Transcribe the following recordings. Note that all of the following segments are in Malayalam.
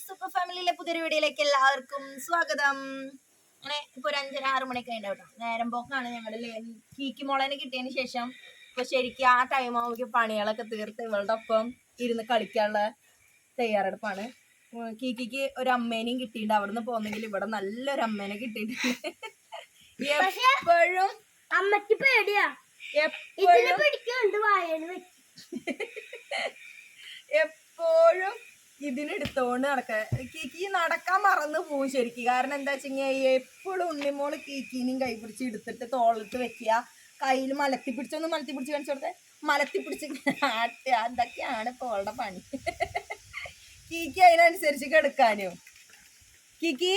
സൂപ്പർ ഫാമിലിയിലെ പുതിയൊരു വീഡിയോയിലേക്ക് എല്ലാവർക്കും സ്വാഗതം. അങ്ങനെ ഇപ്പൊ ഒരു 5:30-6 മണിയൊക്കെ ഉണ്ടാവും. നേരം പോക്കാണ് ഞങ്ങളുടെ കീക്കി മോളേനെ കിട്ടിയതിന് ശേഷം ഇപ്പൊ ശരിക്കും ആ ടൈം ആവുമ്പോൾ പണികളൊക്കെ തീർത്ത് ഇവളുടെ ഒപ്പം ഇരുന്ന് കളിക്കാനുള്ള തയ്യാറെടുപ്പാണ്. കീക്കിക്ക് ഒരു അമ്മേനെയും കിട്ടിയിട്ടുണ്ട്. അവിടുന്ന് പോന്നെങ്കിൽ ഇവിടെ നല്ലൊരു അമ്മേനെ കിട്ടിയിട്ടുണ്ട്. എപ്പോഴും അമ്മക്ക് പേടിയാ എപ്പോഴും ഇതിനെടുത്തോണ്ട് കീക്കി നടക്കാൻ മറന്നു പോവും ശരിക്കും. കാരണം എന്താ വെച്ചെങ്കിൽ എപ്പോഴും ഉണ്ണിമോള് കീക്കീനെയും കൈ പിടിച്ച് എടുത്തിട്ട് തോളിട്ട് വെക്കുക, കയ്യിൽ മലത്തി പിടിച്ചൊന്ന് മലത്തി പിടിച്ച് കാണിച്ചു കൊടുത്തേ, മലത്തി പിടിച്ച് ആട്ടുക. അതൊക്കെയാണ് ഇപ്പോൾ അവളുടെ പണി. കീക്കി അതിനനുസരിച്ച് കിടക്കാനും. കീക്കി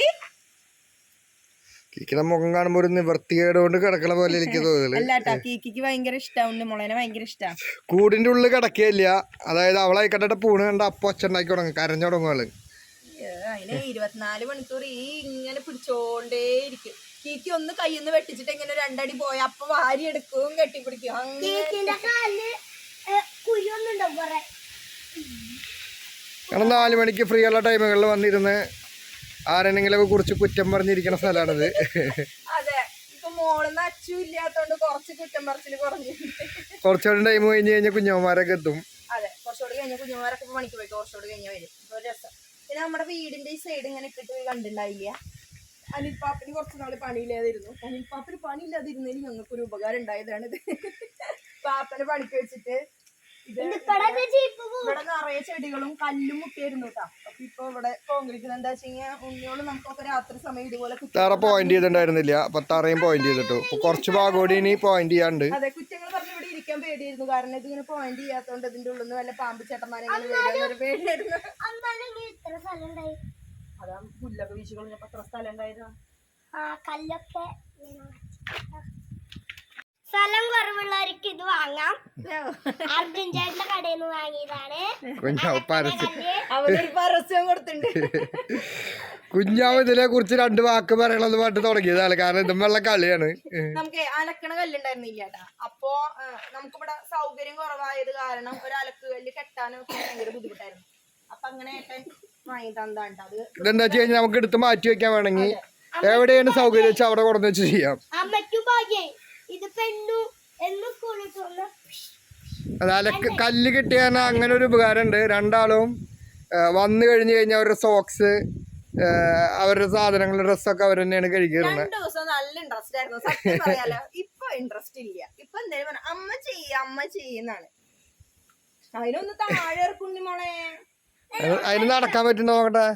കീക്കിയുടെ മുഖം കാണുമ്പോ ഒരു നിവർത്തികേട് കൊണ്ട് കിടക്കണ പോലെ എനിക്ക് തോന്നുന്നത്. അല്ലാട്ടാ, കീക്കിക്ക് ഭയങ്കര ഇഷ്ടമാണ് ഉണ്ണിമോളേനെ, ഭയങ്കര ഇഷ്ടമാണ്. കൂടിന്റെ ഉള്ളിൽ കിടക്കുകയില്ല. അതായത് അവളെ കണ്ടിട്ട് പൂണ് കണ്ട അപ്പൊ ഒച്ച ഉണ്ടാക്കി തുടങ്ങും, കരഞ്ഞു തുടങ്ങുകള്. അതിന് 24 മണിക്കൂർ ഇങ്ങനെ പിടിച്ചോണ്ടേ ഇരിക്കും. കീക്കി ഒന്ന് കയ്യൊന്ന് വെട്ടിച്ചിട്ട് ഇങ്ങനെ 2 അടി പോയ അപ്പൊ വാരി എടുക്കും, കെട്ടിപ്പിടിക്കും. കാരണം 4 മണിക്ക് ഫ്രീ ഉള്ള ടൈമുകളിൽ വന്നിരുന്ന് ആരെന്നെങ്കിലൊക്കെ കുറിച്ച് കുറ്റം പറഞ്ഞിരിക്കുന്ന സ്ഥലമാണിത്. അതെ, ഇപ്പൊ മോളിന്ന് അച്ചു ഇല്ലാത്തോണ്ട് കുറച്ച് കുറ്റം പറച്ചില് കുറഞ്ഞു. കുറച്ചുകൂടി ടൈം കഴിഞ്ഞ് കഴിഞ്ഞാൽ കുഞ്ഞമ്മമാരൊക്കെ എത്തും. അതെ, കുറച്ചുകൂടി കഴിഞ്ഞ കുഞ്ഞുമാരൊക്കെ പണിക്ക് പോയി കുറച്ചുകൂടി കഴിഞ്ഞ വരും. ഒരു രസം. പിന്നെ നമ്മുടെ വീടിന്റെ ഈ സൈഡ് ഇങ്ങനെ ഇട്ടിട്ട് കണ്ടിണ്ടായില്ല. അനിൽപ്പാപ്പിന് കുറച്ച് നാള് പണിയില്ലാതിരുന്നു. അനിൽപ്പാപ്പിന് പണിയില്ലാതിരുന്നതിന് ഞങ്ങൾക്കൊരു ഉപകാരം ഉണ്ടായതാണിത്. പാപ്പനെ പണിക്ക് വെച്ചിട്ട് ഇവിടെ നിറയെ ചെടികളും കല്ലും മുട്ടിയായിരുന്നു കേട്ടോ. അപ്പൊ ഇപ്പൊ ഇവിടെ കോൺക്രീറ്റ് എന്താ വെച്ച് കഴിഞ്ഞാൽ ഉണ്ണിയോള് നമുക്കൊക്കെ രാത്രി സമയം ഇതുപോലെ തറ പോയിന്റ് ചെയ്തിട്ടുണ്ടായിരുന്നില്ല, അപ്പൊ തറയും പോയിന്റ് ചെയ്തിട്ടു. ഇപ്പൊ കുറച്ച് ഭാഗം കൂടി ഇനി പോയിന്റ് ചെയ്യാണ്ട്. അതെ, കുറ്റങ്ങൾ പറഞ്ഞ് ഇവിടെ ഇരിക്കാൻ പേടിയായിരുന്നു. കാരണം ഇതിങ്ങനെ പോയിന്റ് ചെയ്യാത്തോണ്ട് ഇതിന്റെ ഉള്ളിൽ നിന്ന് വല്ല പാമ്പ് ചേട്ടന്മാരെങ്കിലും വരുന്നൊരു പേടിയായിരുന്നു. അതാ പുല്ലൊക്കെ വീശി കളഞ്ഞപ്പോ എത്ര സ്ഥലം ഉണ്ടായിരുന്നു. കല്ലൊക്കെ സ്ഥലം കുറവുള്ളവർക്ക് ഇത് വാങ്ങാം. അർജുൻചേട്ടന്റെ കടയിൽ നിന്ന് വാങ്ങിയതാണ്. അവരൊരു പരസ്യം കൊടുത്തിട്ടുണ്ട്. കുഞ്ഞാവ് ഇതിനെ കുറിച്ച് 2 വാക്ക് പറയണമെന്ന് പാട്ട് തുടങ്ങിയതാണ്. കാരണം ഇതുമുള്ള കളിയാണ്. നമുക്ക് അലക്കണ കല്ലുണ്ടായിരുന്നില്ല കേട്ടാ. അപ്പൊ നമുക്കിവിടെ സൗകര്യം കുറവായത് കാരണം ഒരു അലക്ക് കല്ല് കെട്ടാനൊക്കെ ഭയങ്കര ബുദ്ധിമുട്ടായിരുന്നു. അപ്പൊ അങ്ങനെ ഏട്ടൻ വാങ്ങി തന്നാണ്. അത് ഇതെന്താ വെച്ച് കഴിഞ്ഞാൽ നമുക്ക് എടുത്ത് മാറ്റി വെക്കാൻ വേണമെങ്കിൽ എവിടെയാണ് സൗകര്യം വെച്ചാൽ അവിടെ കൊണ്ടു വെച്ച് ചെയ്യാം. അത് അലക്ക് കല്ല് കിട്ടിയാൽ അങ്ങനെ ഒരു ഉപകാരം ഉണ്ട്. രണ്ടാളും വന്നു കഴിഞ്ഞു കഴിഞ്ഞാൽ അവരുടെ സോക്സ്, അവരുടെ സാധനങ്ങളുടെ ഡ്രസ്സൊക്കെ അവർ തന്നെയാണ് കഴിക്കുന്നത്. 2 ദിവസം നല്ല ഇൻട്രസ്റ്റ് ആയിരുന്നു സത്യം പറയാലോ. ഇപ്പൊ ഇൻട്രസ്റ്റ് ഇല്ല. ഇപ്പൊ എന്തായാലും അമ്മ ചെയ്യുന്നാണ്. അതിനൊന്ന് താഴെ ഇറക്കുണ്ണി മോളെ. അതിന് നടക്കാൻ പറ്റുണ്ടോ നോക്കട്ടെ.